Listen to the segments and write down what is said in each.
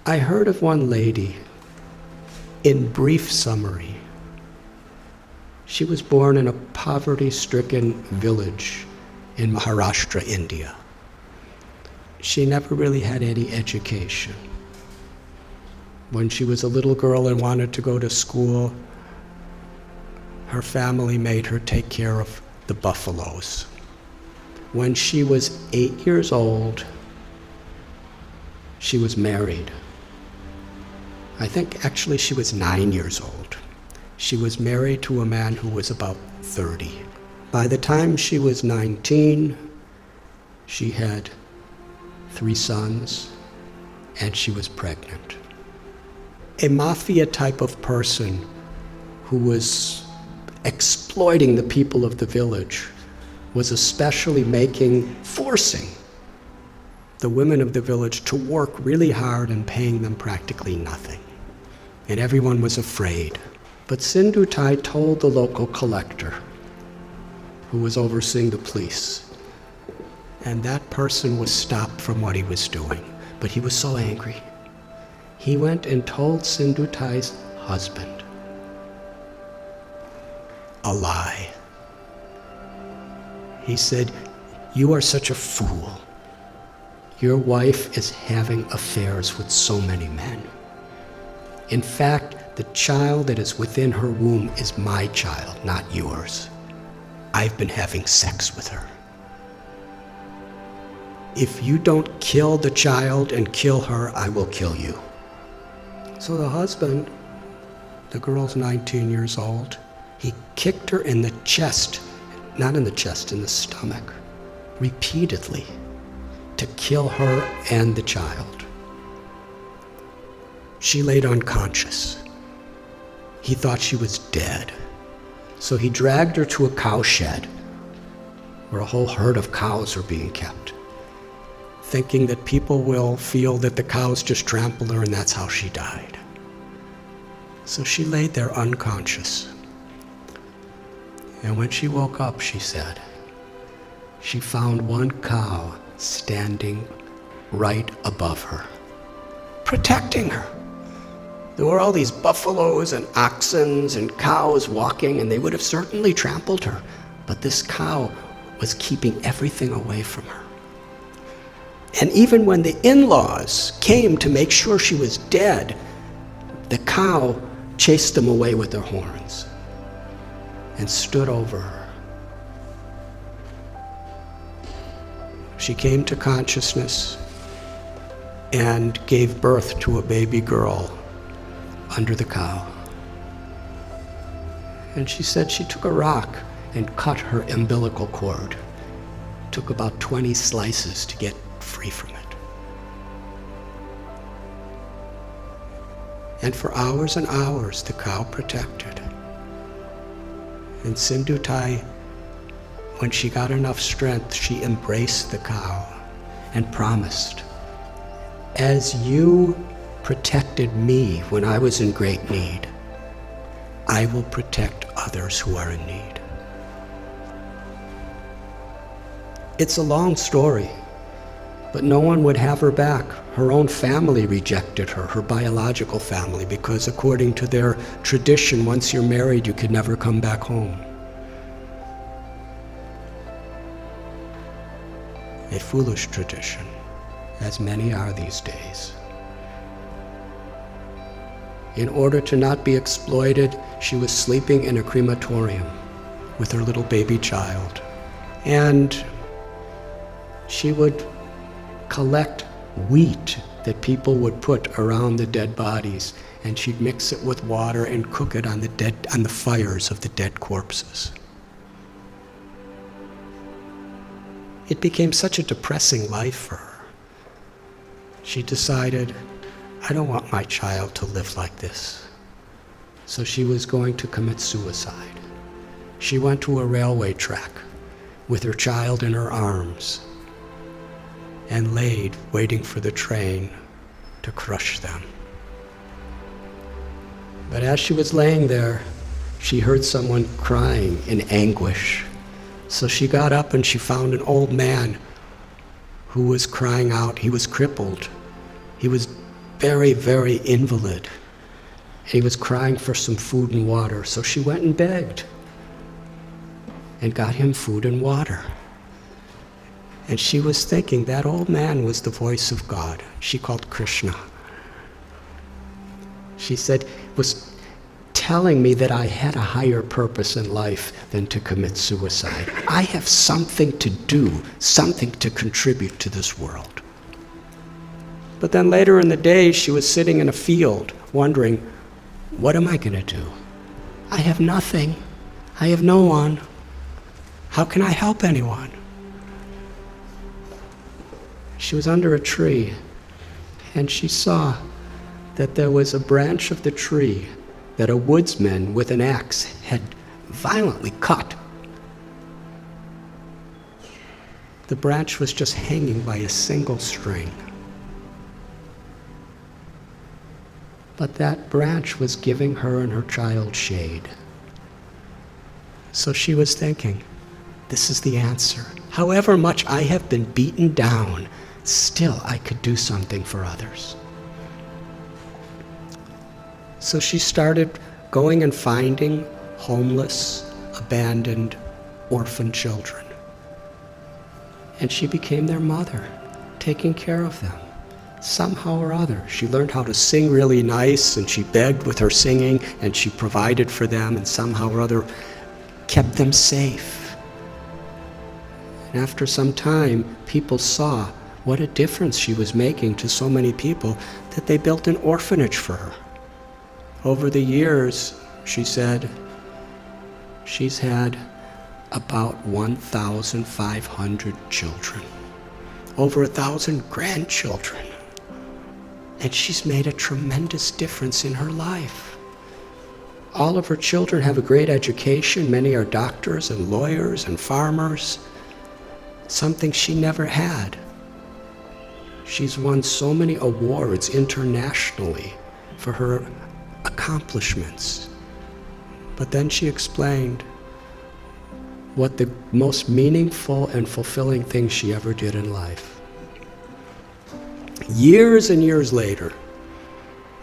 I heard of one lady, in brief summary. She was born in a poverty-stricken village in Maharashtra, India. She never really had any education. When she was a little girl and wanted to go to school, her family made her take care of the buffaloes. When she was 8 years old, she was married. I think actually she was 9 years old. She was married to a man who was about 30. By the time she was 19, she had 3 sons, and she was pregnant. A mafia type of person who was exploiting the people of the village was especially forcing the women of the village to work really hard and paying them practically nothing. And everyone was afraid. But Sindhutai told the local collector, who was overseeing the police, and that person was stopped from what he was doing. But he was so angry. He went and told Sindhutai's husband a lie. He said, "You are such a fool. Your wife is having affairs with so many men. In fact, the child that is within her womb is my child, not yours. I've been having sex with her. If you don't kill the child and kill her, I will kill you." So the husband, the girl's 19 years old, he kicked her in the chest, not in the chest, in the stomach, repeatedly, to kill her and the child. She laid unconscious. He thought she was dead. So he dragged her to a cow shed where a whole herd of cows are being kept, thinking that people will feel that the cows just trampled her and that's how she died. So she laid there unconscious. And when she woke up, she said, she found one cow standing right above her, protecting her. There were all these buffaloes and oxen and cows walking, and they would have certainly trampled her, but this cow was keeping everything away from her. And even when the in-laws came to make sure she was dead, the cow chased them away with their horns and stood over her. She came to consciousness and gave birth to a baby girl under the cow. And she said she took a rock and cut her umbilical cord. Took about 20 slices to get free from it. And for hours and hours, the cow protected. And Sindhutai, when she got enough strength, she embraced the cow and promised, "As you protected me when I was in great need, I will protect others who are in need." It's a long story, but no one would have her back. Her own family rejected her, her biological family, because according to their tradition, once you're married, you could never come back home. A foolish tradition, as many are these days. In order to not be exploited, she was sleeping in a crematorium with her little baby child. And she would collect wheat that people would put around the dead bodies, and she'd mix it with water and cook it on the fires of the dead corpses. It became such a depressing life for her. She decided, I don't want my child to live like this. So she was going to commit suicide. She went to a railway track with her child in her arms and laid waiting for the train to crush them. But as she was laying there, she heard someone crying in anguish. So she got up and she found an old man who was crying out. He was crippled. He was very, very invalid. He was crying for some food and water, so she went and begged and got him food and water. And she was thinking that old man was the voice of God. She called Krishna. She said, was telling me that I had a higher purpose in life than to commit suicide. I have something to do, something to contribute to this world. But then later in the day, she was sitting in a field wondering, what am I going to do? I have nothing. I have no one. How can I help anyone? She was under a tree, and she saw that there was a branch of the tree that a woodsman with an axe had violently cut. The branch was just hanging by a single string. But that branch was giving her and her child shade. So she was thinking, this is the answer. However much I have been beaten down, still I could do something for others. So she started going and finding homeless, abandoned, orphan children. And she became their mother, taking care of them. Somehow or other, she learned how to sing really nice, and she begged with her singing, and she provided for them, and somehow or other kept them safe. And after some time, people saw what a difference she was making to so many people that they built an orphanage for her. Over the years, she said, she's had about 1,500 children, over 1,000 grandchildren. And she's made a tremendous difference in her life. All of her children have a great education. Many are doctors and lawyers and farmers, something she never had. She's won so many awards internationally for her accomplishments. But then she explained what the most meaningful and fulfilling thing she ever did in life. Years and years later,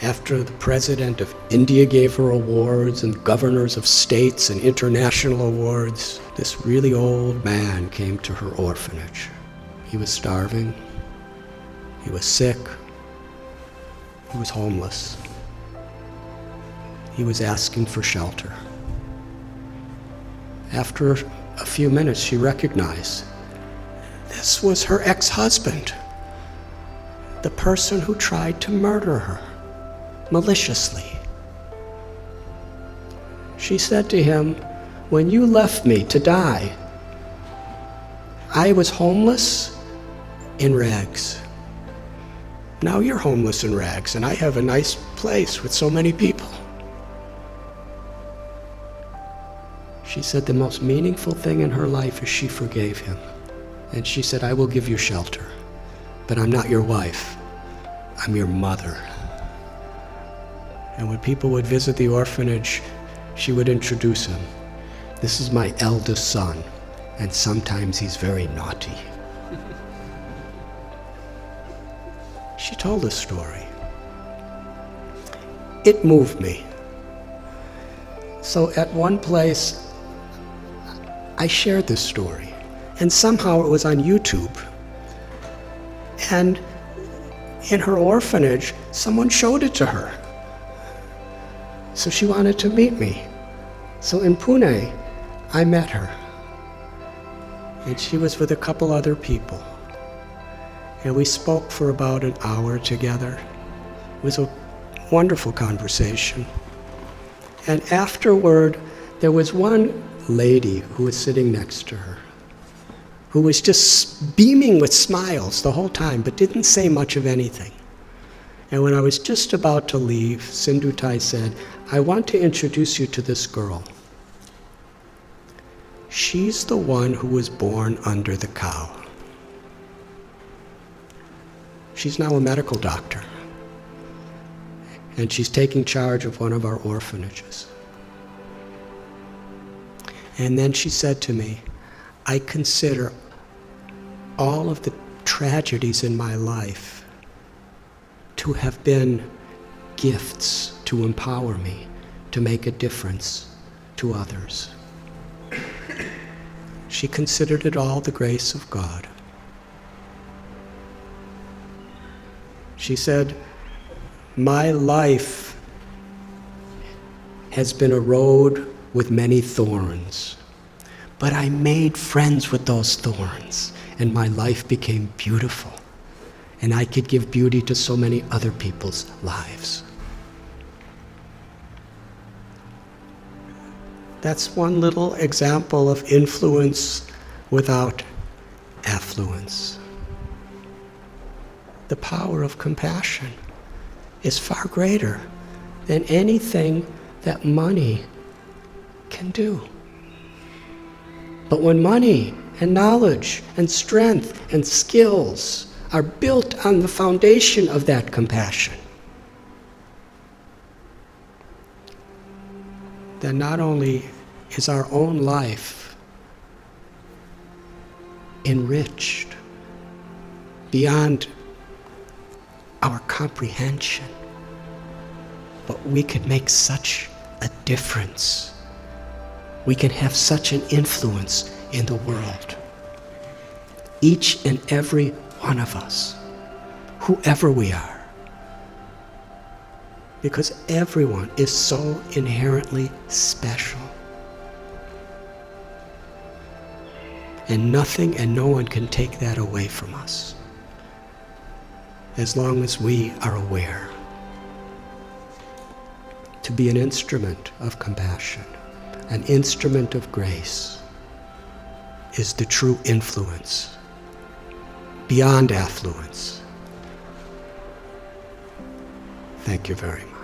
after the president of India gave her awards and governors of states and international awards, this really old man came to her orphanage. He was starving. He was sick. He was homeless. He was asking for shelter. After a few minutes, she recognized this was her ex-husband, the person who tried to murder her maliciously. She said to him, when you left me to die, I was homeless in rags. Now you're homeless in rags, and I have a nice place with so many people. She said the most meaningful thing in her life is she forgave him. And she said, I will give you shelter, but I'm not your wife. I'm your mother. And when people would visit the orphanage, she would introduce him. This is my eldest son, and sometimes he's very naughty. She told a story. It moved me. So at one place, I shared this story, and somehow it was on YouTube. And in her orphanage, someone showed it to her. So she wanted to meet me. So in Pune, I met her. And she was with a couple other people. And we spoke for about an hour together. It was a wonderful conversation. And afterward, there was one lady who was sitting next to her, who was just beaming with smiles the whole time, but didn't say much of anything. And when I was just about to leave, Sindhutai said, I want to introduce you to this girl. She's the one who was born under the cow. She's now a medical doctor, and she's taking charge of one of our orphanages. And then she said to me, I consider all of the tragedies in my life to have been gifts to empower me to make a difference to others. She considered it all the grace of God. She said, "My life has been a road with many thorns, but I made friends with those thorns, and my life became beautiful, and I could give beauty to so many other people's lives." That's one little example of influence without affluence. The power of compassion is far greater than anything that money can do. But when money and knowledge and strength and skills are built on the foundation of that compassion, then not only is our own life enriched beyond our comprehension, but we could make such a difference. We can have such an influence in the world. Each and every one of us, whoever we are. Because everyone is so inherently special. And nothing and no one can take that away from us, as long as we are aware. To be an instrument of compassion, an instrument of grace, is the true influence, beyond affluence. Thank you very much.